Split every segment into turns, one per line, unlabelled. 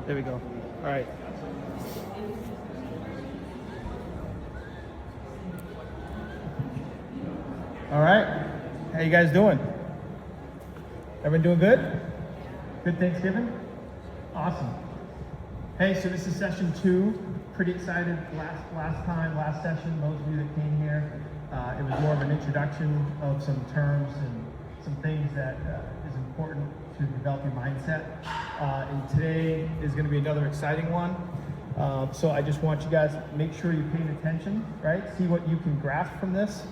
There we go. All right. All right. How you guys doing? Everyone doing good? Good Thanksgiving? Awesome. Hey, so this is session 2. Pretty excited. Last session, those of you that came here, it was more of an introduction of some terms and some things that is important to develop your mindset. And today is going to be another exciting one. So I just want you guys to make sure you're paying attention, right? See what you can grasp from this.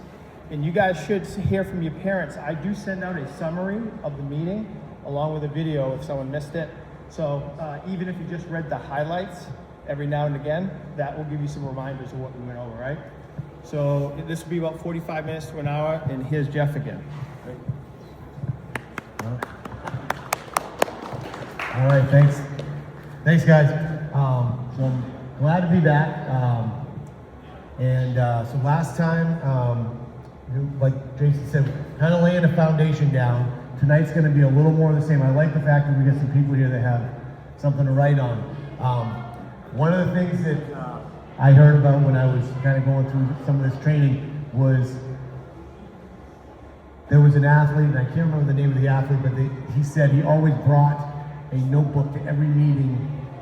And you guys should hear from your parents. I do send out a summary of the meeting along with a video if someone missed it. So even if you just read the highlights every now and again, that will give you some reminders of what we went over, right? So this will be about 45 minutes to an hour, and here's Jeff again.
All right, thanks. Thanks, guys. So I'm glad to be back. So last time, like Jason said, kind of laying a foundation down. Tonight's going to be a little more of the same. I like the fact that we got some people here that have something to write on. One of the things that I heard about when I was kind of going through some of this training was there was an athlete, and I can't remember the name of the athlete, but he said he always brought a notebook to every meeting,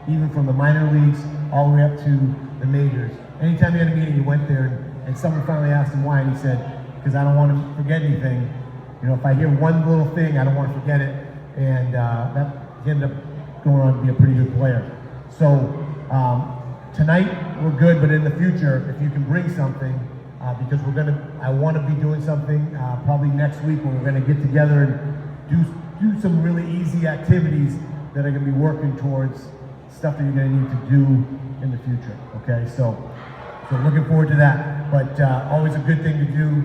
even from the minor leagues all the way up to the majors. Anytime he had a meeting, he went there, and someone finally asked him why, and he said, because I don't want to forget anything. You know, if I hear one little thing, I don't want to forget it. And he ended up going on to be a pretty good player. So tonight we're good, but in the future, if you can bring something, because I want to be doing something probably next week where we're going to get together and do some really easy activities that are going to be working towards stuff that you're going to need to do in the future. Okay, so looking forward to that. But always a good thing to do.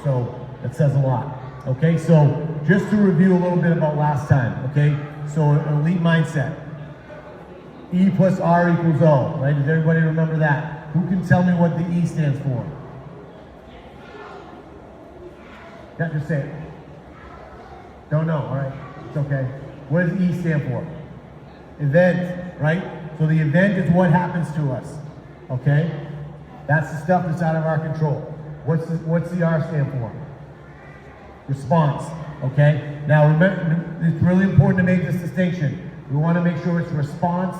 So that says a lot. Okay, so just to review a little bit about last time, okay? So elite mindset. E plus R equals O, right? Does everybody remember that? Who can tell me what the E stands for? Yeah, just say it. Don't know, all right, it's okay. What does E stand for? Event, right? So the event is what happens to us, okay? That's the stuff that's out of our control. What's the R stand for? Response, okay? Now remember, it's really important to make this distinction. We want to make sure it's response,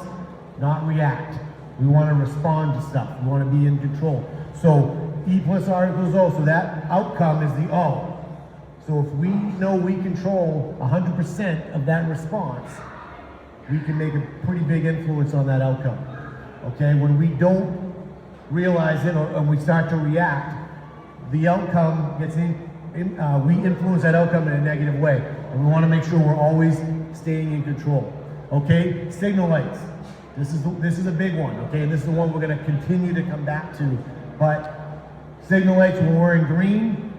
not react. We want to respond to stuff. We want to be in control. So E plus R equals O, so that outcome is the O. So if we know we control 100% of that response, we can make a pretty big influence on that outcome, okay? When we don't realize it and we start to react, the outcome gets we influence that outcome in a negative way. And we want to make sure we're always staying in control. Okay, signal lights. This is a big one, okay? And this is the one we're going to continue to come back to. But signal lights, when we're in green,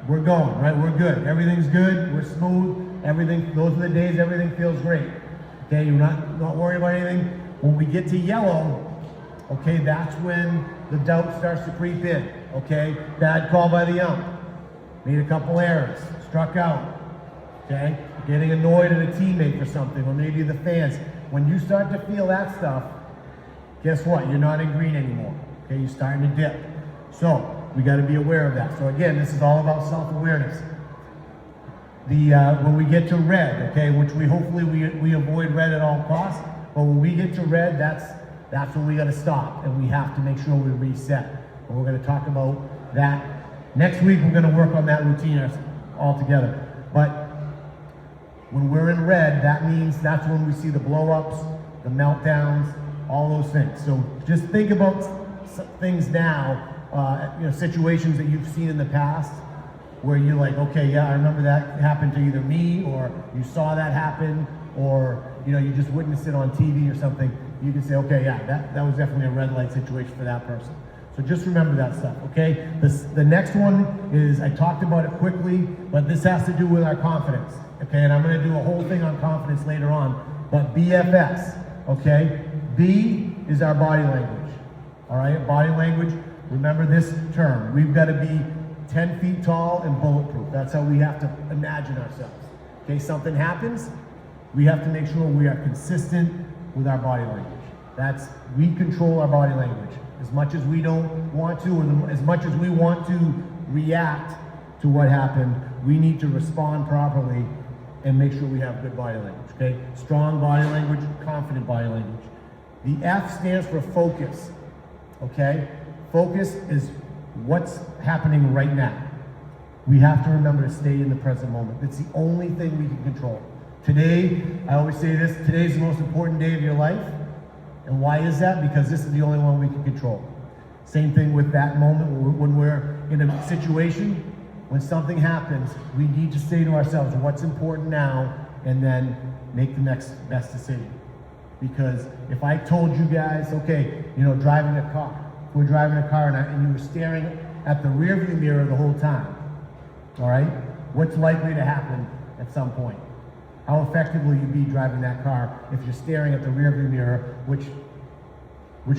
we're going, right? We're good. Everything's good. We're smooth. Everything, those are the days everything feels great. Okay, you're not worried about anything. When we get to yellow, okay, that's when the doubt starts to creep in. Okay, bad call by the ump. Made a couple errors, struck out, okay? Getting annoyed at a teammate for something, or maybe the fans. When you start to feel that stuff, guess what? You're not in green anymore, okay? You're starting to dip. So, we gotta be aware of that. So again, this is all about self-awareness. When we get to red, okay, which hopefully we avoid red at all costs, but when we get to red, that's when we gotta stop, and we have to make sure we reset. And we're gonna talk about that. Next week, we're going to work on that routine all together. But when we're in red, that means that's when we see the blow-ups, the meltdowns, all those things. So just think about things now, situations that you've seen in the past where you're like, okay, yeah, I remember that happened to either me, or you saw that happen, or you just witnessed it on TV or something. You can say, okay, yeah, that was definitely a red light situation for that person. So just remember that stuff, okay? The next one is, I talked about it quickly, but this has to do with our confidence, okay? And I'm gonna do a whole thing on confidence later on, but BFS, okay? B is our body language, all right? Body language, remember this term. We've gotta be 10 feet tall and bulletproof. That's how we have to imagine ourselves. Okay, something happens, we have to make sure we are consistent, with our body language. We control our body language. As much as we don't want to, or as much as we want to react to what happened, we need to respond properly and make sure we have good body language, okay? Strong body language, confident body language. The F stands for focus, okay? Focus is what's happening right now. We have to remember to stay in the present moment. It's the only thing we can control. Today, I always say this, today's the most important day of your life. And why is that? Because this is the only one we can control. Same thing with that moment when we're in a situation, when something happens, we need to say to ourselves what's important now and then make the next best decision. Because if I told you guys, okay, driving a car, if we're driving a car and you were staring at the rearview mirror the whole time, all right, what's likely to happen at some point? How effective will you be driving that car if you're staring at the rearview mirror, which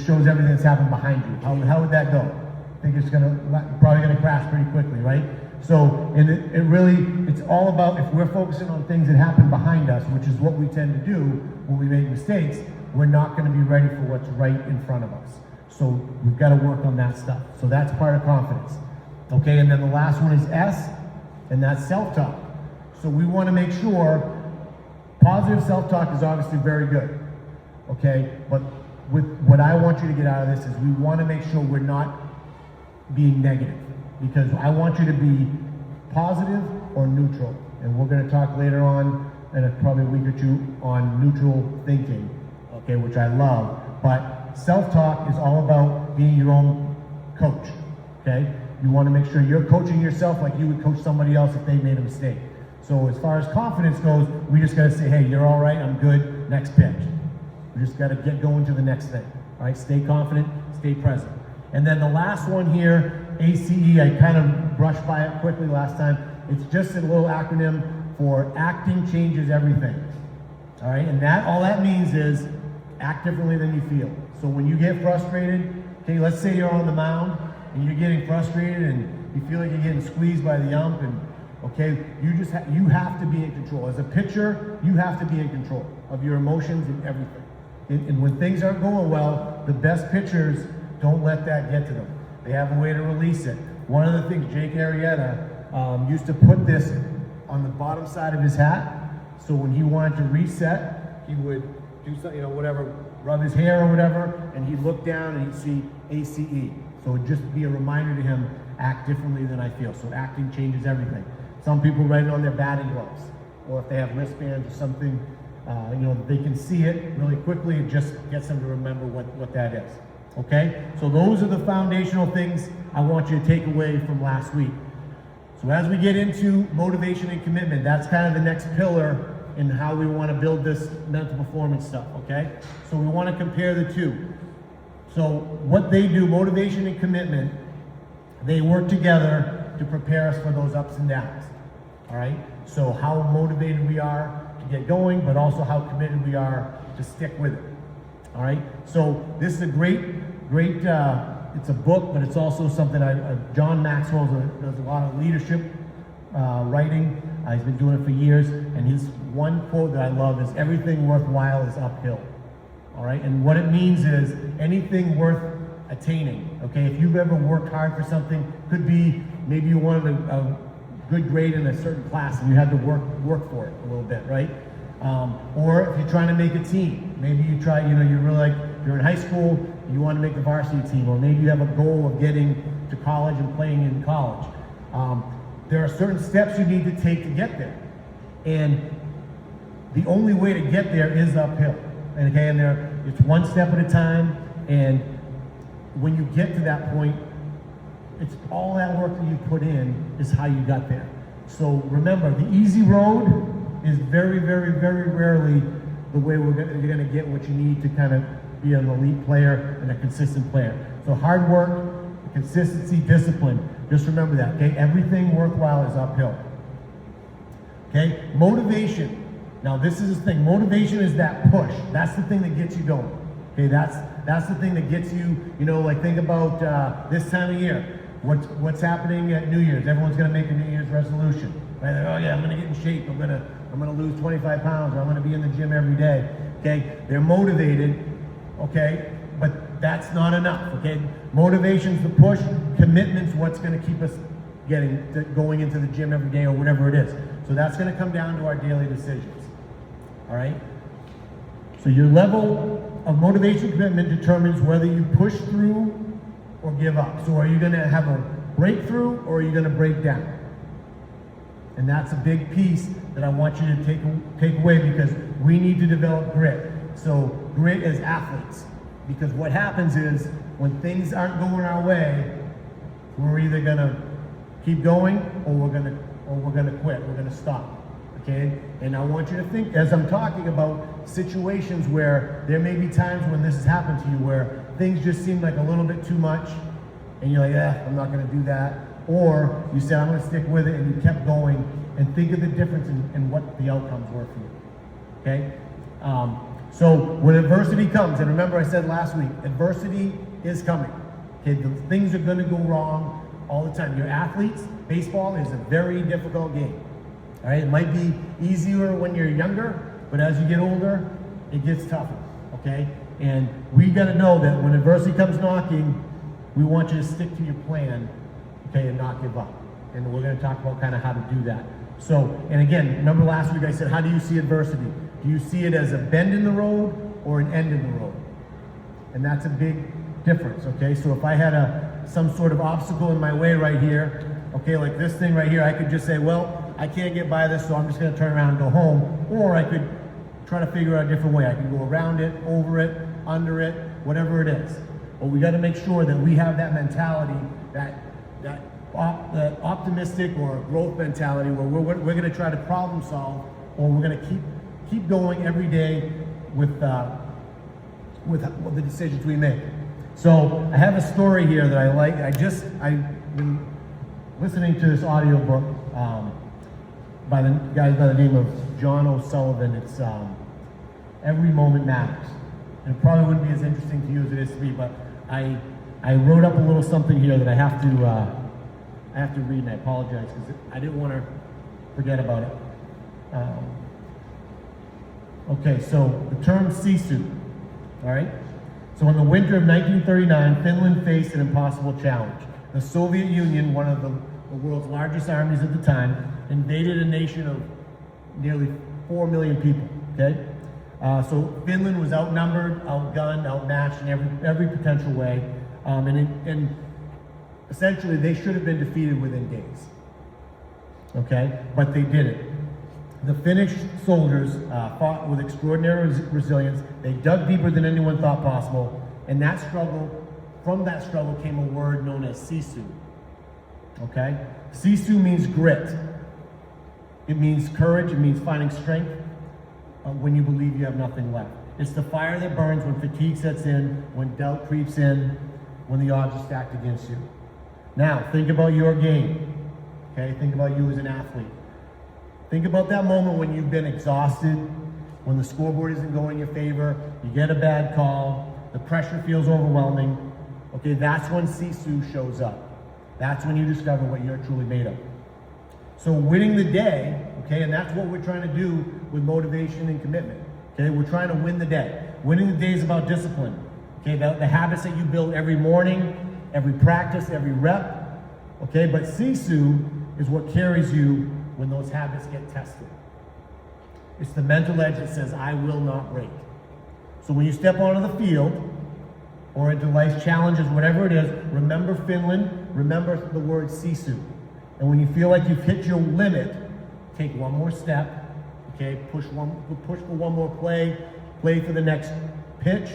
shows everything that's happened behind you? How would that go? I think it's probably gonna crash pretty quickly, right? So, it's all about, if we're focusing on things that happen behind us, which is what we tend to do when we make mistakes, we're not gonna be ready for what's right in front of us. So we've got to work on that stuff. So that's part of confidence. Okay, and then the last one is S, and that's self-talk. So we want to make sure positive self-talk is obviously very good. Okay, but with what I want you to get out of this is we want to make sure we're not being negative, because I want you to be positive or neutral. And we're going to talk later on in probably a week or two on neutral thinking, okay, which I love. But self-talk is all about being your own coach, okay? You want to make sure you're coaching yourself like you would coach somebody else if they made a mistake. So as far as confidence goes, we just got to say, hey, you're all right, I'm good, next pitch. We just got to get going to the next thing, all right? Stay confident, stay present. And then the last one here, ACE, I kind of brushed by it quickly last time. It's just a little acronym for acting changes everything, all right? And all that means is act differently than you feel. So when you get frustrated, okay, let's say you're on the mound and you're getting frustrated and you feel like you're getting squeezed by the ump, and okay, you have to be in control. As a pitcher, you have to be in control of your emotions and everything. And when things aren't going well, the best pitchers don't let that get to them. They have a way to release it. One of the things, Jake Arrieta used to put this on the bottom side of his hat, so when he wanted to reset, he would do something, whatever, rub his hair or whatever, and he'd look down and he'd see ACE. So it'd just be a reminder to him, act differently than I feel. So acting changes everything. Some people write it on their batting gloves, or if they have wristbands or something, they can see it really quickly. It just gets them to remember what that is. Okay? So those are the foundational things I want you to take away from last week. So as we get into motivation and commitment, that's kind of the next pillar in how we want to build this mental performance stuff, okay? So we want to compare the two. So what they do, motivation and commitment, they work together to prepare us for those ups and downs, all right? So how motivated we are to get going, but also how committed we are to stick with it, all right? So this is a great, it's a book, but it's also something John Maxwell does a lot of leadership writing. He's been doing it for years, and his one quote that I love is, everything worthwhile is uphill, all right? And what it means is anything worth attaining, okay? If you've ever worked hard for something, could be maybe you wanted a good grade in a certain class and you had to work for it a little bit, right? Or if you're trying to make a team, maybe you try, you're really like, you're in high school, you want to make the varsity team, or maybe you have a goal of getting to college and playing in college. There are certain steps you need to take to get there. And the only way to get there is uphill. And again, it's one step at a time, and when you get to that point, it's all that work that you put in is how you got there. So remember, the easy road is very, very, very rarely the way you're gonna get what you need to kind of be an elite player and a consistent player. So hard work, consistency, discipline, just remember that, okay? Everything worthwhile is uphill. Okay, motivation. Now this is the thing, motivation is that push. That's the thing that gets you going. Okay, that's the thing that gets you, like think about this time of year. What's happening at New Year's? Everyone's gonna make a New Year's resolution. Right? Oh yeah, I'm gonna get in shape, I'm gonna lose 25 pounds, or I'm gonna be in the gym every day. okay? They're motivated, okay? But that's not enough, okay? Motivation's the push, commitment's what's gonna keep us going into the gym every day or whatever it is. So that's gonna come down to our daily decisions, all right? So your level of motivation commitment determines whether you push through or give up. So are you gonna have a breakthrough or are you gonna break down? And that's a big piece that I want you to take away, because we need to develop grit. So grit as athletes, because what happens is when things aren't going our way, we're either gonna keep going or we're gonna quit. We're gonna stop. Okay? And I want you to think, as I'm talking about situations where there may be times when this has happened to you, where things just seem like a little bit too much, and you're like, I'm not gonna do that. Or you said, I'm gonna stick with it, and you kept going, and think of the difference in what the outcomes were for you. Okay? So when adversity comes, and remember I said last week, adversity is coming. Okay, things are gonna go wrong all the time. Your athletes, baseball is a very difficult game. All right, it might be easier when you're younger, but as you get older, it gets tougher, okay? And we gotta know that when adversity comes knocking, we want you to stick to your plan, okay, and not give up. And we're gonna talk about kind of how to do that. So, and again, remember last week I said, how do you see adversity? Do you see it as a bend in the road or an end in the road? And that's a big difference, okay? So if I had some sort of obstacle in my way right here, okay, like this thing right here, I could just say, well, I can't get by this, so I'm just gonna turn around and go home. Or I could try to figure out a different way. I can go around it, over it, under it, whatever it is. But we gotta make sure that we have that mentality, that optimistic or growth mentality where we're gonna try to problem solve, or we're gonna keep going every day with the decisions we make. So I have a story here that I like. I've been listening to this audiobook by the guy by the name of John O'Sullivan. It's Every Moment Matters. And it probably wouldn't be as interesting to you as it is to me, but I wrote up a little something here that I have to read, and I apologize because I didn't want to forget about it. Okay, so the term sisu, all right? So in the winter of 1939, Finland faced an impossible challenge. The Soviet Union, one of the world's largest armies at the time, invaded a nation of nearly 4 million people, okay? So Finland was outnumbered, outgunned, outmatched in every potential way, and essentially they should have been defeated within days, okay? But they didn't. The Finnish soldiers fought with extraordinary resilience. They dug deeper than anyone thought possible, and from that struggle came a word known as sisu, okay? Sisu means grit. It means courage, it means finding strength when you believe you have nothing left. It's the fire that burns when fatigue sets in, when doubt creeps in, when the odds are stacked against you. Now, think about your game, okay? Think about you as an athlete. Think about that moment when you've been exhausted, when the scoreboard isn't going in your favor, you get a bad call, the pressure feels overwhelming. Okay, that's when sisu shows up. That's when you discover what you're truly made of. So winning the day, okay, and that's what we're trying to do with motivation and commitment. Okay, we're trying to win the day. Winning the day is about discipline. Okay, the habits that you build every morning, every practice, every rep. Okay, but sisu is what carries you when those habits get tested. It's the mental edge that says, I will not break. So when you step onto the field or into life's challenges, whatever it is, remember Finland, remember the word sisu. And when you feel like you've hit your limit, take one more step, okay? Push for one more play for the next pitch,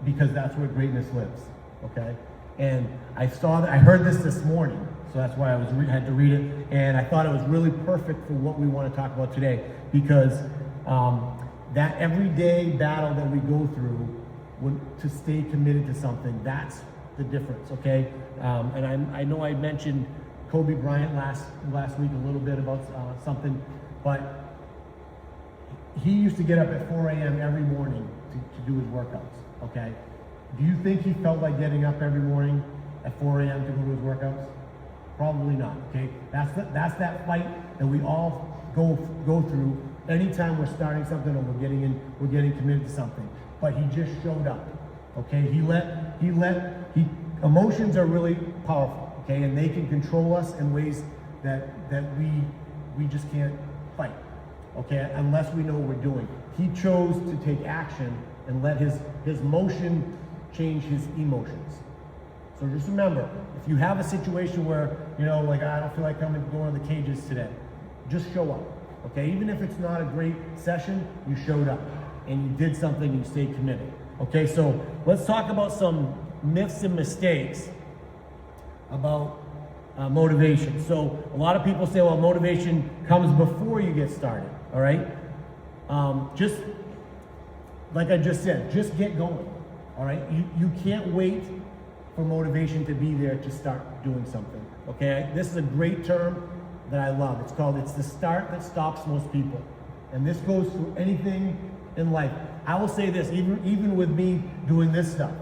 because that's where greatness lives, okay? And I heard this morning, so that's why I had to read it, and I thought it was really perfect for what we want to talk about today, because that everyday battle that we go through to stay committed to something, that's the difference, okay? And I know I mentioned Kobe Bryant last week a little bit about something, but he used to get up at 4 a.m. every morning to do his workouts, okay? Do you think he felt like getting up every morning at 4 a.m. to go to his workouts? Probably not, okay? That's that fight that we all go through anytime we're starting something or we're getting committed to something. But he just showed up. Okay, emotions are really powerful. Okay, and they can control us in ways that we just can't fight. Okay, unless we know what we're doing. He chose to take action and let his motion change his emotions. So just remember, if you have a situation where, like, I don't feel like going to the cages today, just show up. Okay, even if it's not a great session, you showed up and you did something and you stayed committed. Okay, so let's talk about some myths and mistakes about motivation. So a lot of people say, well, motivation comes before you get started. All right, just like I just said, just get going. All right, you can't wait for motivation to be there to start doing something. Okay, this is a great term that I love. It's the start that stops most people. And this goes through anything in life. I will say this, even with me doing this stuff.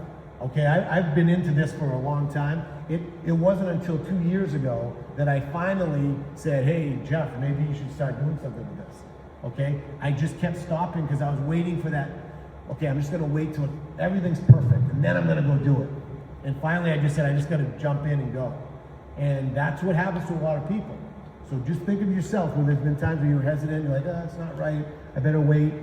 Okay, I've been into this for a long time. It wasn't until 2 years ago that I finally said, hey, Jeff, maybe you should start doing something with this. Okay, I just kept stopping because I was waiting for that. Okay, I'm just gonna wait till everything's perfect and then I'm gonna go do it. And finally I just said, I just gotta jump in and go. And that's what happens to a lot of people. So just think of yourself when there's been times where you're hesitant, you're like, oh, it's not right, I better wait.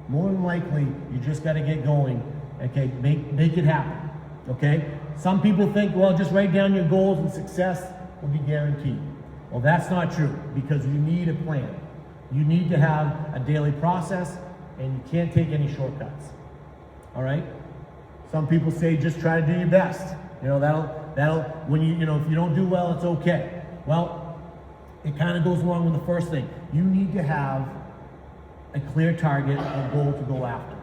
More than likely, you just gotta get going. Okay, make it happen. Okay? Some people think, well, just write down your goals and success will be guaranteed. Well, that's not true because you need a plan. You need to have a daily process and you can't take any shortcuts. All right? Some people say just try to do your best. That'll when if you don't do well, it's okay. Well, it kind of goes along with the first thing. You need to have a clear target, a goal to go after.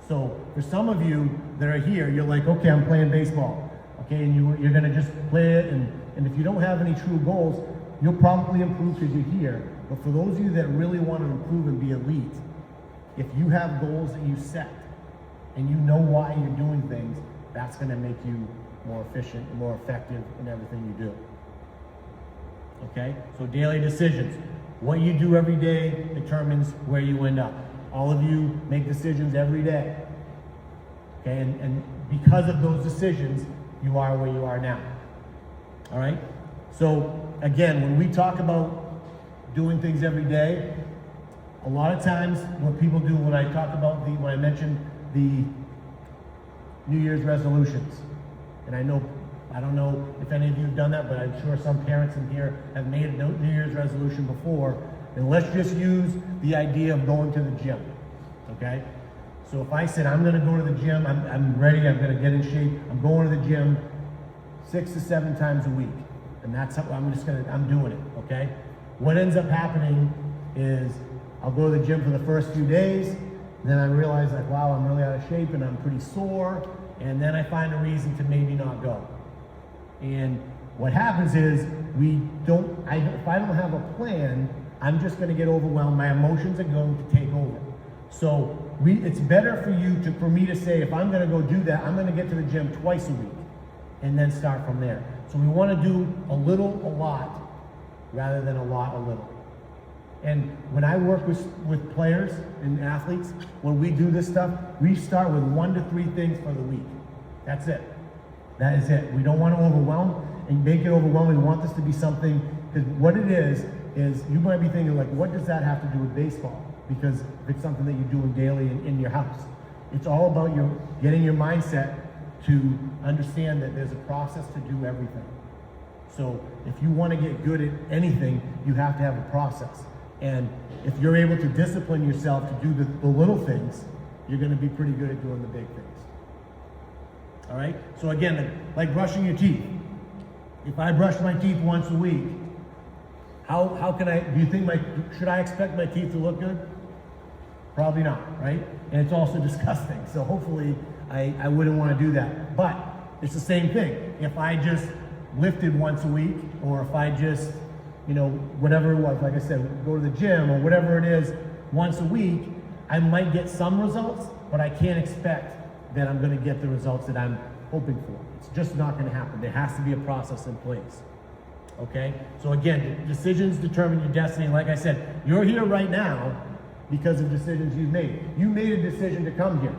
So for some of you that are here, you're like, okay, I'm playing baseball. Okay, and you're gonna just play it, and if you don't have any true goals, you'll probably improve because you're here. But for those of you that really want to improve and be elite, if you have goals that you set and you know why you're doing things, that's gonna make you more efficient and more effective in everything you do. Okay, so daily decisions. What you do every day determines where you end up. All of you make decisions every day. Okay, and because of those decisions, you are where you are now. All right? So again, when we talk about doing things every day, a lot of times what people do when I talk about when I mention the New Year's resolutions, and I don't know if any of you have done that, but I'm sure some parents in here have made a New Year's resolution before. And let's just use the idea of going to the gym, okay? So if I said, I'm gonna go to the gym, I'm ready, I'm gonna get in shape, I'm going to the gym 6 to 7 times a week. And that's how I'm doing it, okay? What ends up happening is I'll go to the gym for the first few days, then I realize like, wow, I'm really out of shape and I'm pretty sore, and then I find a reason to maybe not go. And what happens is if I don't have a plan, I'm just going to get overwhelmed. My emotions are going to take over. So it's better for me to say, if I'm going to go do that, I'm going to get to the gym twice a week and then start from there. So we want to do a little, a lot, rather than a lot, a little. And when I work with players and athletes, when we do this stuff, we start with 1 to 3 things for the week. That's it. That is it. We don't want to overwhelm and make it overwhelming. We want this to be something, because what it is you might be thinking like, what does that have to do with baseball? Because if it's something that you're doing daily in your house. It's all about getting your mindset to understand that there's a process to do everything. So if you want to get good at anything, you have to have a process. And if you're able to discipline yourself to do the little things, you're going to be pretty good at doing the big things. All right? So again, like brushing your teeth. If I brush my teeth once a week, how can should I expect my teeth to look good? Probably not, right? And it's also disgusting. So hopefully I wouldn't want to do that. But it's the same thing. If I just lifted once a week, or if I just, whatever it was, like I said, go to the gym or whatever it is once a week, I might get some results, but I can't expect that I'm going to get the results that I'm hoping for. It's just not going to happen. There has to be a process in place. Okay? So again, decisions determine your destiny. Like I said, you're here right now because of decisions you've made. You made a decision to come here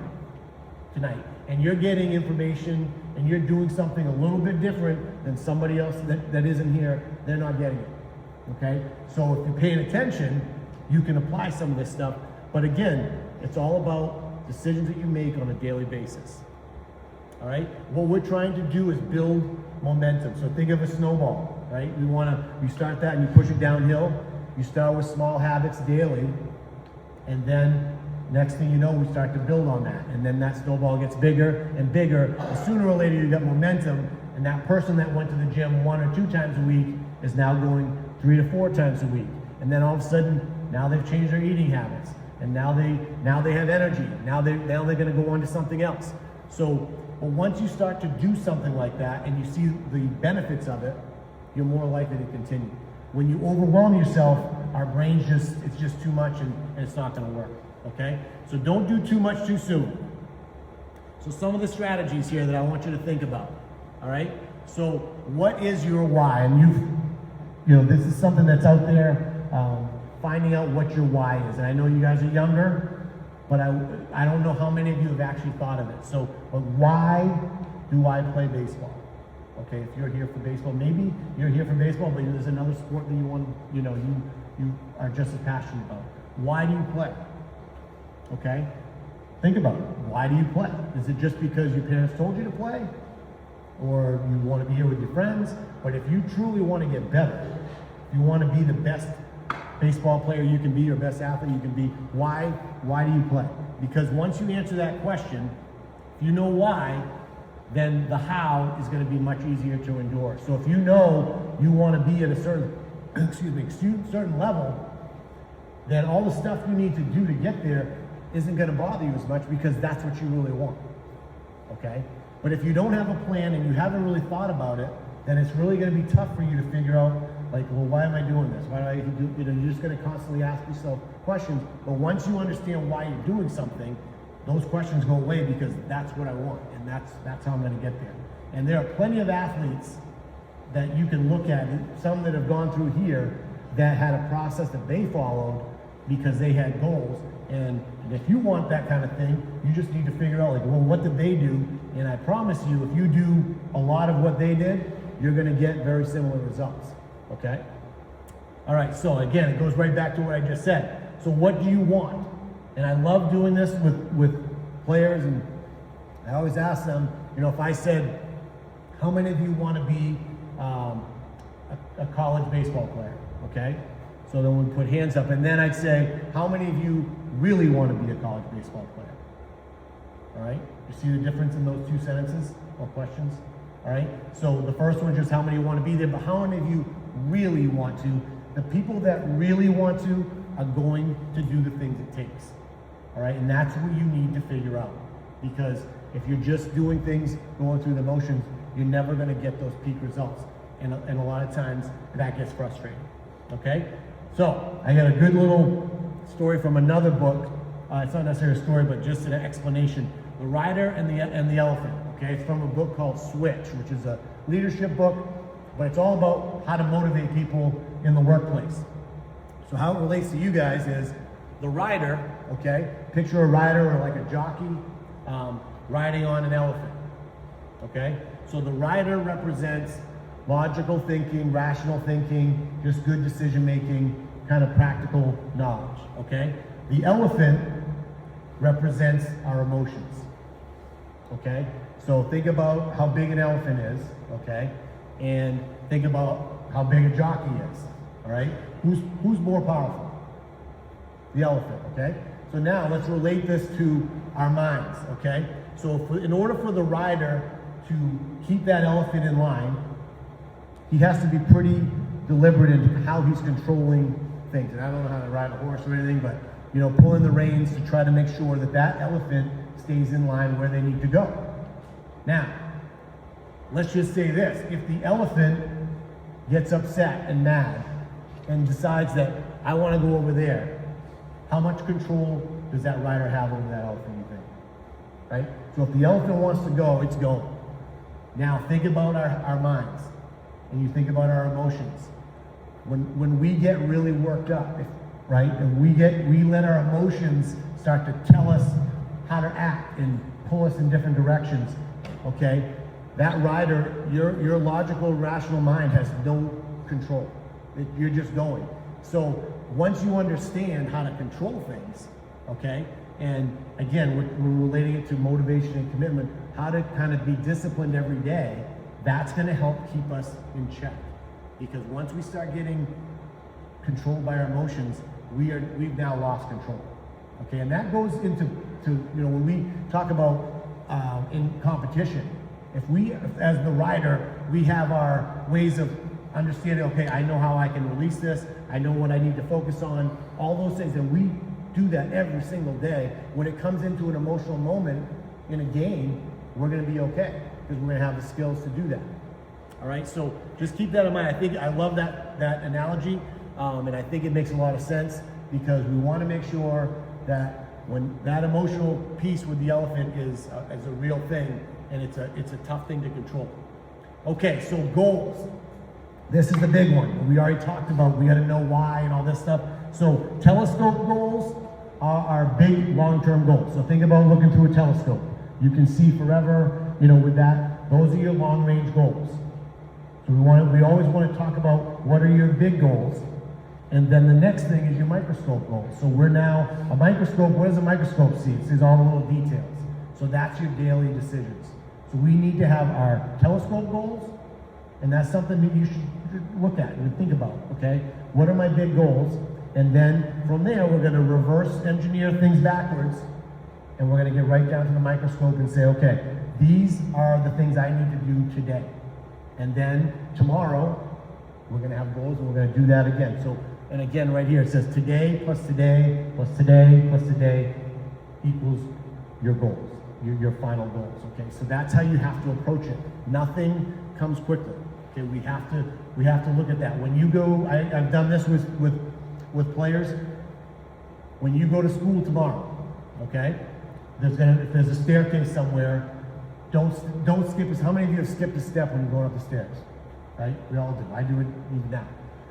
tonight, and you're getting information, and you're doing something a little bit different than somebody else that isn't here. They're not getting it, okay? So if you're paying attention, you can apply some of this stuff. But again, it's all about decisions that you make on a daily basis, all right? What we're trying to do is build momentum. So think of a snowball, right? You start that and you push it downhill. You start with small habits daily, and then next thing you know, we start to build on that. And then that snowball gets bigger and bigger. And sooner or later, you get momentum, and that person that went to the gym 1 or 2 times a week is now going 3 to 4 times a week. And then all of a sudden, now they've changed their eating habits. And now they have energy. Now they're going to go on to something else. So, but once you start to do something like that and you see the benefits of it, you're more likely to continue. When you overwhelm yourself, our brain's it's just too much and it's not going to work, okay? So don't do too much too soon. So some of the strategies here that I want you to think about, all right? So what is your why? And this is something that's out there, finding out what your why is. And I know you guys are younger, but I don't know how many of you have actually thought of it. So, but why do I play baseball? Okay, if you're here for baseball, maybe you're here for baseball, but there's another sport that you are just as passionate about. Why do you play? Okay, think about it. Why do you play? Is it just because your parents told you to play, or you want to be here with your friends? But if you truly want to get better, if you want to be the best baseball player you can be, your best athlete you can be, why do you play? Because once you answer that question, if you know why, then the how is going to be much easier to endure. So if you know you want to be at a certain, certain level, then all the stuff you need to do to get there isn't going to bother you as much because that's what you really want, okay? But if you don't have a plan and you haven't really thought about it, then it's really going to be tough for you to figure out, like, well, why am I doing this? Why do I do, you're just going to constantly ask yourself questions. But once you understand why you're doing something, those questions go away because that's what I want, and that's how I'm going to get there. And there are plenty of athletes that you can look at, some that have gone through here, that had a process that they followed because they had goals. And if you want that kind of thing, you just need to figure out, like, well, what did they do? And I promise you, if you do a lot of what they did, you're going to get very similar results, okay? All right, so again, it goes right back to what I just said. So what do you want? And I love doing this with players, and I always ask them, if I said, how many of you want to be a college baseball player, okay? So then we'd put hands up, and then I'd say, how many of you really want to be a college baseball player? All right, you see the difference in those 2 sentences or questions? All right, so the first one is just how many want to be there, but how many of you really want to? The people that really want to are going to do the things it takes. All right, and that's what you need to figure out. Because if you're just doing things, going through the motions, you're never going to get those peak results. And a lot of times that gets frustrating. Okay, so I got a good little story from another book. It's not necessarily a story, but just an explanation. The Rider and the Elephant. Okay, it's from a book called Switch, which is a leadership book, but it's all about how to motivate people in the workplace. So how it relates to you guys is the rider, okay? Picture a rider or like a jockey riding on an elephant, okay? So the rider represents logical thinking, rational thinking, just good decision making, kind of practical knowledge, okay? The elephant represents our emotions, okay? So think about how big an elephant is, okay? And think about how big a jockey is, all right? Who's more powerful? The elephant, okay? So now let's relate this to our minds, okay? So in order for the rider to keep that elephant in line, he has to be pretty deliberate in how he's controlling things. And I don't know how to ride a horse or anything, but pulling the reins to try to make sure that that elephant stays in line where they need to go. Now, let's just say this. If the elephant gets upset and mad and decides that I want to go over there, how much control does that rider have over that elephant, you think? Right? So if the elephant wants to go, it's going. Now think about our minds, and you think about our emotions. When we get really worked up, right? And we let our emotions start to tell us how to act and pull us in different directions, okay? That rider, your logical, rational mind has no control. You're just going. So once you understand how to control things, okay, and again, we're relating it to motivation and commitment, how to kind of be disciplined every day, that's going to help keep us in check. Because once we start getting controlled by our emotions, we've now lost control. Okay, and that goes into when we talk about in competition. If we, as the rider, we have our ways of understanding, okay, I know how I can release this, I know what I need to focus on, all those things, and we do that every single day. When it comes into an emotional moment in a game, we're going to be okay, because we're going to have the skills to do that. All right, so just keep that in mind. I love that analogy, and I think it makes a lot of sense, because we want to make sure that when that emotional piece with the elephant is a real thing, and it's a tough thing to control. Okay, so goals. This is the big one. We already talked about, we got to know why and all this stuff. So telescope goals are our big long-term goals. So think about looking through a telescope. You can see forever, with that. Those are your long-range goals. So we always want to talk about what are your big goals, and then the next thing is your microscope goals. So we're now a microscope. What does a microscope see? It sees all the little details. So that's your daily decisions. So we need to have our telescope goals, and that's something that you should look at and think about. Okay, what are my big goals? And then from there, we're going to reverse engineer things backwards, and we're going to get right down to the microscope and say, okay, these are the things I need to do today. And then tomorrow, we're going to have goals, and we're going to do that again. So, and again, right here, it says today plus today plus today plus today equals your goals, your final goals. Okay, so that's how you have to approach it. Nothing comes quickly. Okay, we have to look at that. When you go, I've done this with players. When you go to school tomorrow, okay, if there's a staircase somewhere, don't skip it. How many of you have skipped a step when you're going up the stairs? Right? We all do. I do it even now.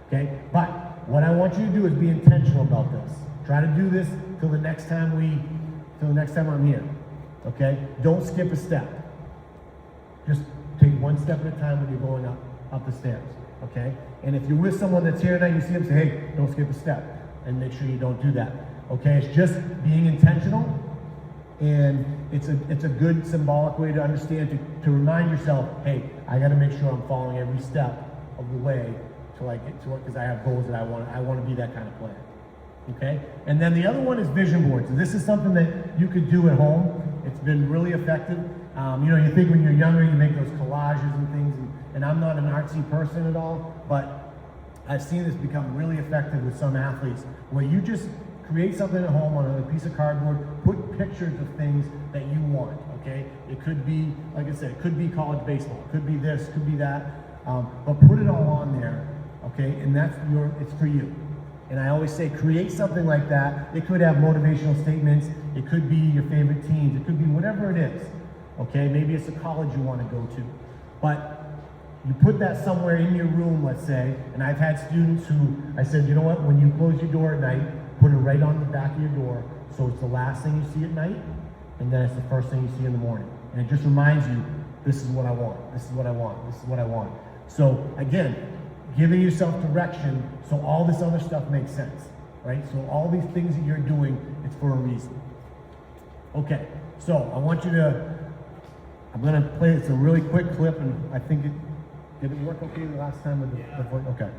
Okay? But what I want you to do is be intentional about this. Try to do this till the next time I'm here. Okay? Don't skip a step. Just take one step at a time when you're going up the stairs. Okay? And if you're with someone that's here tonight, you see them, say, hey, don't skip a step. And make sure you don't do that. Okay? It's just being intentional, and it's a good symbolic way to understand, to remind yourself, hey, I got to make sure I'm following every step of the way till I get to it, because I have goals that I want to be that kind of player. Okay? And then the other one is vision boards. And this is something that you could do at home. It's been really effective. You think when you're younger, you make those collages and things, and I'm not an artsy person at all, but I've seen this become really effective with some athletes, where you just create something at home on a piece of cardboard, put pictures of things that you want, okay? It could be, like I said, it could be college baseball, it could be this, could be that, but put it all on there, okay? And it's for you. And I always say, create something like that. It could have motivational statements, it could be your favorite teams, it could be whatever it is, okay? Maybe it's a college you want to go to, but you put that somewhere in your room, let's say, and I've had students who, I said, you know what, when you close your door at night, put it right on the back of your door, so it's the last thing you see at night, and then it's the first thing you see in the morning. And it just reminds you, this is what I want, this is what I want, this is what I want. So again, giving yourself direction so all this other stuff makes sense, right? So all these things that you're doing, it's for a reason. Okay, so I want you to, I'm gonna play, it's a really quick clip, and I think did it work okay the last time with the voice? Okay,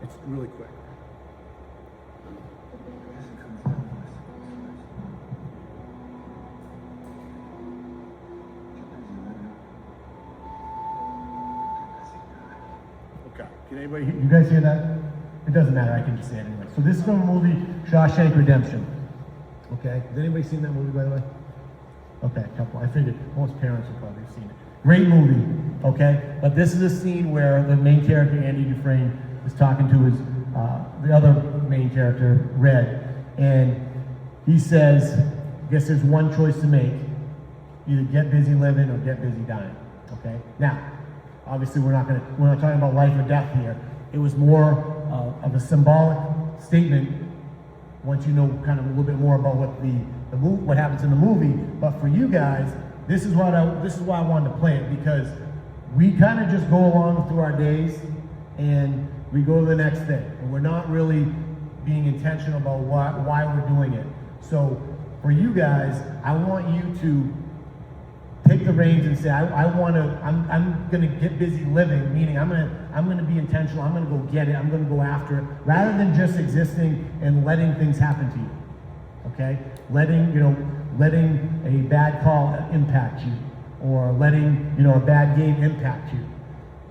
it's really quick. Can anybody, you guys hear that? It doesn't matter, I can just say it anyway. So this is from the movie Shawshank Redemption. Okay, has anybody seen that movie, by the way? Okay, a couple. I figured most parents have probably seen it. Great movie, okay? But this is a scene where the main character, Andy Dufresne, is talking to the other main character, Red, and he says, I guess there's one choice to make. Either get busy living or get busy dying, okay? Now, obviously, we're not talking about life or death here. It was more of a symbolic statement once you know kind of a little bit more about what happens in the movie. But for you guys, this is why I wanted to play it, because we kind of just go along through our days and we go to the next thing, and we're not really being intentional about why we're doing it. So for you guys, I want you to take the reins and say, I'm gonna get busy living, meaning I'm gonna be intentional, I'm gonna go get it, I'm gonna go after it, rather than just existing and letting things happen to you. Okay? Letting a bad call impact you, or letting, a bad game impact you.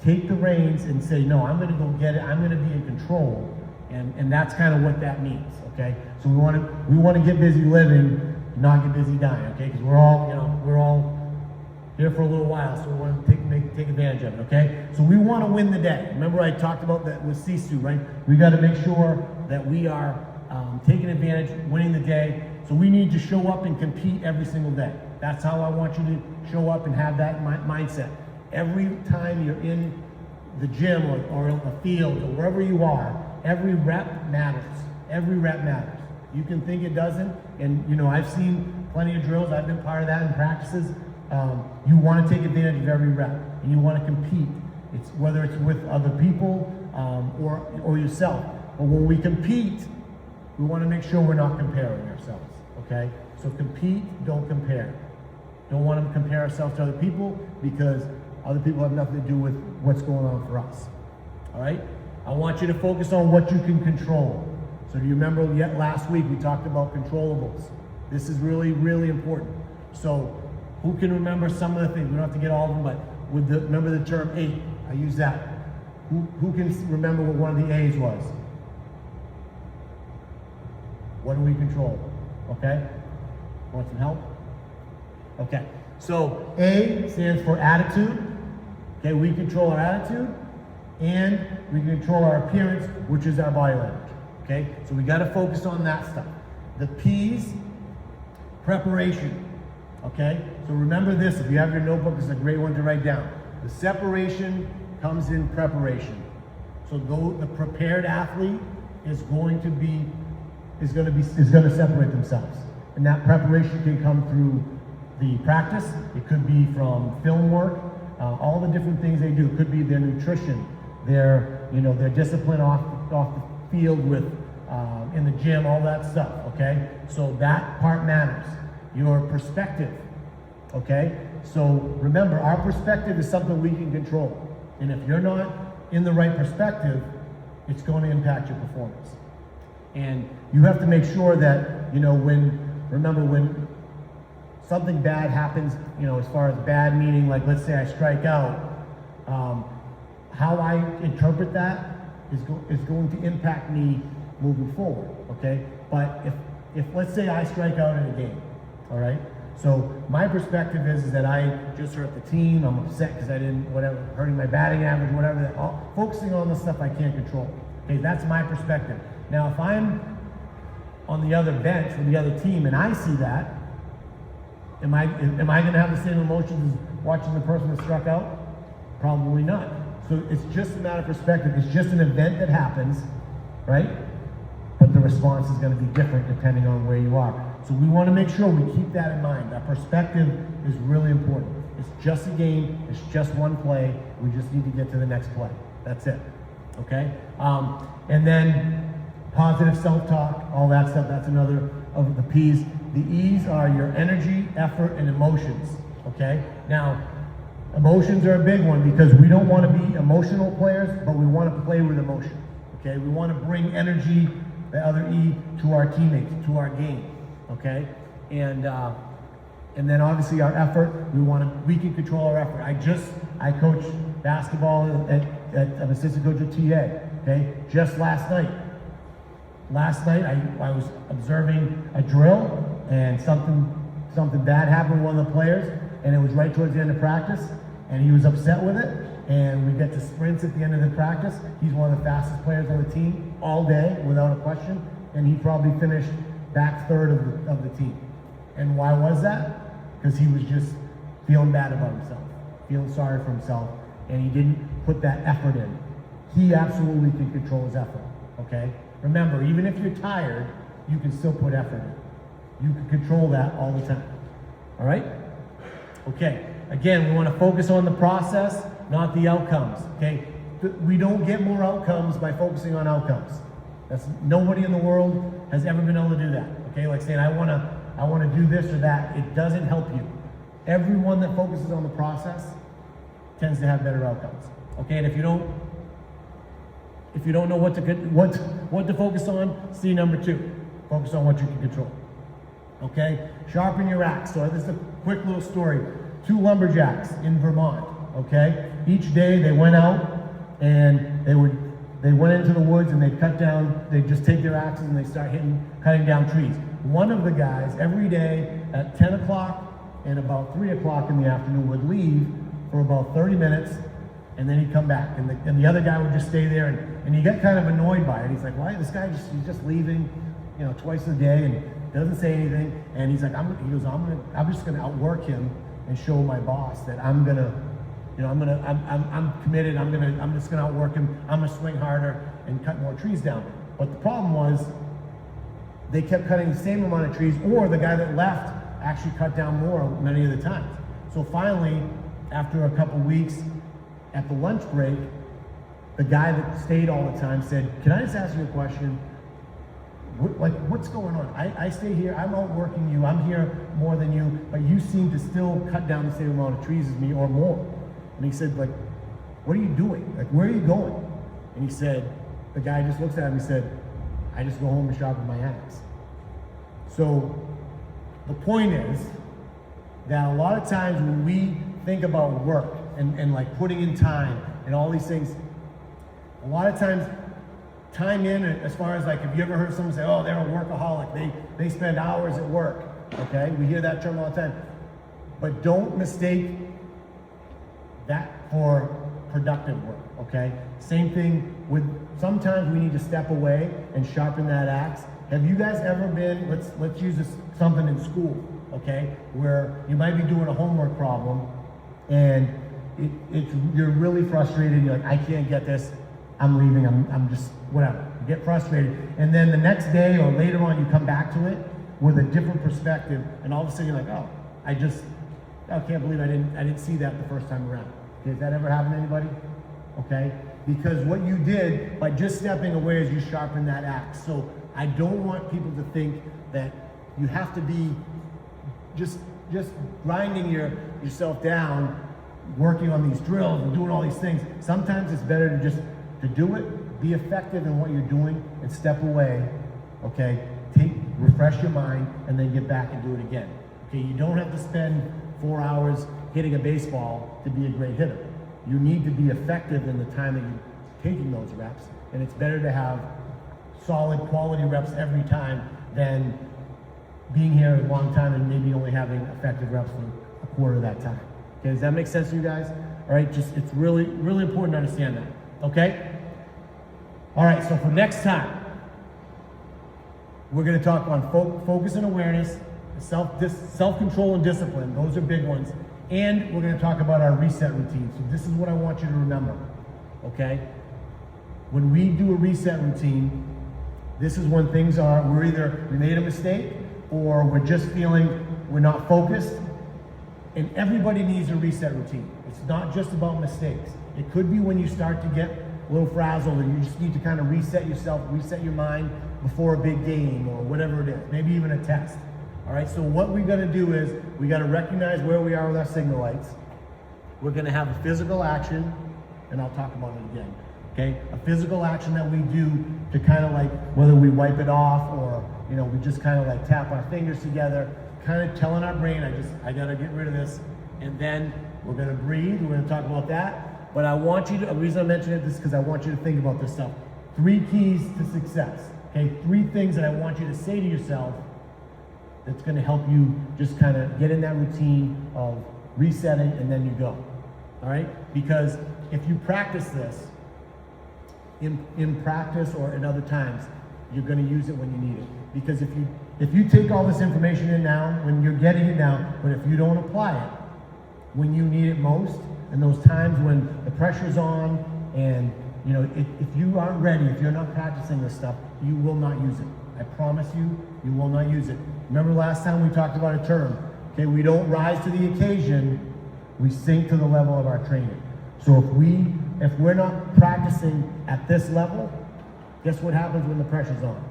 Take the reins and say, no, I'm gonna go get it, I'm gonna be in control. And that's kind of what that means, okay? So we want to get busy living, not get busy dying, okay? Because we're all here for a little while, so we want to take advantage of it, okay? So we want to win the day. Remember I talked about that with Sisu, right? We got to make sure that we are taking advantage, winning the day. So we need to show up and compete every single day. That's how I want you to show up and have that mindset. Every time you're in the gym or a field or wherever you are, every rep matters. Every rep matters. You can think it doesn't, and I've seen plenty of drills. I've been part of that in practices. You want to take advantage of every rep, and you want to compete. It's whether it's with other people or yourself. But when we compete, we want to make sure we're not comparing ourselves. Okay? So compete, don't compare. Don't want to compare ourselves to other people, because other people have nothing to do with what's going on for us. All right? I want you to focus on what you can control. So do you remember last week we talked about controllables? This is really, really important. So who can remember some of the things? We don't have to get all of them, but remember the term 8. I use that. Who can remember what one of the A's was? What do we control? Okay? Want some help? Okay. So A stands for attitude. Okay, we control our attitude, and we control our appearance, which is our body language. Okay, so we got to focus on that stuff. The P's, preparation. Okay, so remember this. If you have your notebook, this is a great one to write down. The separation comes in preparation. So the prepared athlete is going to separate themselves, and that preparation can come through the practice. It could be from film work, all the different things they do. It could be their nutrition, their discipline off the field with in the gym, all that stuff. Okay, so that part matters. Your perspective. Okay, so remember, our perspective is something we can control, and if you're not in the right perspective, it's going to impact your performance. And you have to make sure that when something bad happens, as far as bad meaning, like let's say I strike out, how I interpret that is going to impact me moving forward, okay? But if let's say I strike out in a game, all right? So my perspective is that I just hurt the team, I'm upset because I didn't, hurting my batting average, focusing on the stuff I can't control. Okay, that's my perspective. Now if I'm on the other bench with the other team and I see that, am I going to have the same emotions as watching the person that struck out? Probably not. So it's just a matter of perspective. It's just an event that happens, right? But the response is going to be different depending on where you are. So we want to make sure we keep that in mind. That perspective is really important. It's just a game. It's just one play. We just need to get to the next play. That's it. Okay? And then positive self-talk, all that stuff. That's another of the P's. The E's are your energy, effort, and emotions. Okay? Now, emotions are a big one because we don't want to be emotional players, but we want to play with emotion. Okay? We want to bring energy, the other E, to our teammates, to our game. Okay? And then obviously our effort, we can control our effort. I coach basketball I'm an assistant coach at TA. Okay? Just last night. I was observing a drill and something bad happened to one of the players, and it was right towards the end of practice, and he was upset with it, and we get to sprints at the end of the practice. He's one of the fastest players on the team all day, without a question, and he probably finished back third of the team. And why was that? Because he was just feeling bad about himself, feeling sorry for himself, and he didn't put that effort in. He absolutely can control his effort, okay? Remember, even if you're tired, you can still put effort in. You can control that all the time. All right? Okay. Again, we want to focus on the process, not the outcomes. Okay? We don't get more outcomes by focusing on outcomes. That's nobody in the world has ever been able to do that. Okay? Like saying I want to do this or that. It doesn't help you. Everyone that focuses on the process tends to have better outcomes. Okay? And if you don't know what to focus on, see number 2. Focus on what you can control. Okay? Sharpen your axe. So this is a quick little story. 2 lumberjacks in Vermont. Okay? Each day they went out and they went into the woods and they'd just take their axes and they start cutting down trees. One of the guys every day at 10 o'clock and about 3 o'clock in the afternoon would leave for about 30 minutes and then he'd come back. And the other guy would just stay there and he got kind of annoyed by it. He's like, why this guy he's just leaving, twice a day and doesn't say anything. And he's like, I'm just gonna outwork him and show my boss that I'm committed. I'm just gonna outwork him. I'm gonna swing harder and cut more trees down. But the problem was they kept cutting the same amount of trees, or the guy that left actually cut down more many of the times. So finally, after a couple weeks, at the lunch break, the guy that stayed all the time said, "Can I just ask you a question? What's going on? I stay here, I'm outworking you, I'm here more than you, but you seem to still cut down the same amount of trees as me or more." And he said, what are you doing? Where are you going? And he said, the guy just looks at him and he said, I just go home and sharpen my axe. So the point is that a lot of times when we think about work and putting in time and all these things, a lot of times time in, as far as have you ever heard someone say, oh, they're a workaholic, they spend hours at work, okay? We hear that term all the time. But don't mistake that for productive work, okay? Same thing with, sometimes we need to step away and sharpen that axe. Have you guys ever been, let's use something in school, okay? Where you might be doing a homework problem and you're really frustrated, you're like, I can't get this, I'm leaving, I'm just, whatever. You get frustrated. And then the next day or later on, you come back to it with a different perspective, and all of a sudden you're like, oh, I can't believe I didn't see that the first time around. Okay, has that ever happened to anybody? Okay? Because what you did by just stepping away is you sharpen that axe. So I don't want people to think that you have to be just grinding yourself down, working on these drills and doing all these things. Sometimes it's better to do it, be effective in what you're doing, and step away, okay? Refresh your mind, and then get back and do it again. Okay, you don't have to spend 4 hours hitting a baseball to be a great hitter. You need to be effective in the time that you're taking those reps, and it's better to have solid quality reps every time than being here a long time and maybe only having effective reps for a quarter of that time. Okay, does that make sense to you guys? All right, it's really, really important to understand that. Okay? All right, so for next time, we're going to talk on focus and awareness, self-control and discipline. Those are big ones. And we're going to talk about our reset routine. So this is what I want you to remember. Okay? When we do a reset routine, this is when things are, we made a mistake, or we're just feeling we're not focused. And everybody needs a reset routine. It's not just about mistakes. It could be when you start to get a little frazzled and you just need to kind of reset yourself, reset your mind before a big game or whatever it is, maybe even a test. All right, so what we got to do is we got to recognize where we are with our signal lights. We're going to have a physical action, and I'll talk about it again. Okay, a physical action that we do to kind of whether we wipe it off or we just kind of tap our fingers together, kind of telling our brain, I got to get rid of this. And then we're going to breathe. We're going to talk about that. But I want you to, the reason I mentioned this is because I want you to think about this stuff. 3 keys to success. Okay, 3 things that I want you to say to yourself that's going to help you just kind of get in that routine of resetting, and then you go. All right? Because if you practice this in practice or in other times, you're going to use it when you need it. Because if you take all this information in now, when you're getting it now, but if you don't apply it when you need it most, and those times when the pressure's on, and if you aren't ready, if you're not practicing this stuff, you will not use it. I promise you, you will not use it. Remember last time we talked about a term, okay? We don't rise to the occasion, we sink to the level of our training. So if we're not practicing at this level, guess what happens when the pressure's on?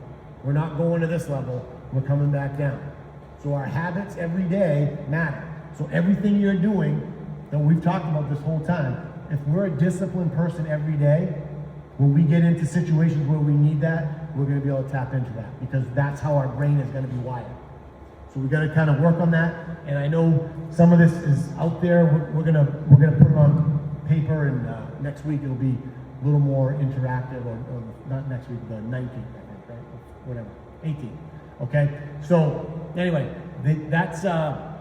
We're not going to this level, we're coming back down. So our habits every day matter. So everything you're doing that we've talked about this whole time, if we're a disciplined person every day, when we get into situations where we need that, we're going to be able to tap into that because that's how our brain is going to be wired. So we got to kind of work on that. And I know some of this is out there. We're gonna put it on paper, and next week it'll be a little more interactive, or not next week, the 19th, I think, right? Whatever, 18th. Okay. So anyway, that's I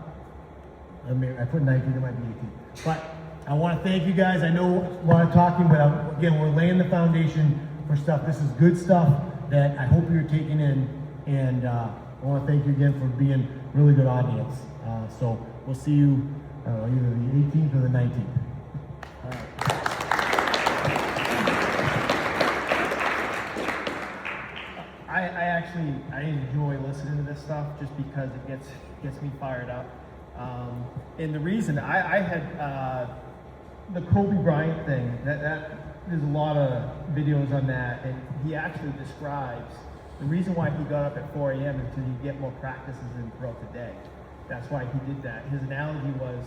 put 19th. It might be 18th, but. I want to thank you guys. I know a lot of talking, but again, we're laying the foundation for stuff. This is good stuff that I hope you're taking in, and I want to thank you again for being a really good audience. So we'll see you either the 18th or the 19th. All
right. I enjoy listening to this stuff just because it gets me fired up. And the reason I had the Kobe Bryant thing, that there's a lot of videos on that, and he actually describes the reason why he got up at 4 a.m. is to get more practices in throughout the day. That's why he did that. His analogy was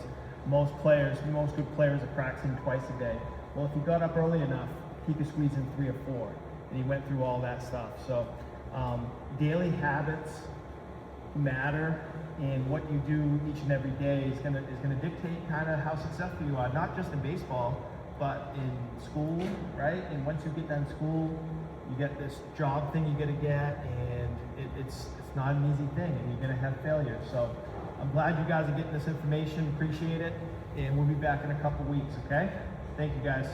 most good players are practicing twice a day. Well, if he got up early enough, he could squeeze in 3 or 4, and he went through all that stuff. So daily habits matter, and what you do each and every day is gonna dictate kind of how successful you are, not just in baseball, but in school, right? And once you get done school, you get this job thing you gotta get, and it's not an easy thing, and you're gonna have failures. So I'm glad you guys are getting this information, appreciate it, and we'll be back in a couple weeks, okay? Thank you guys.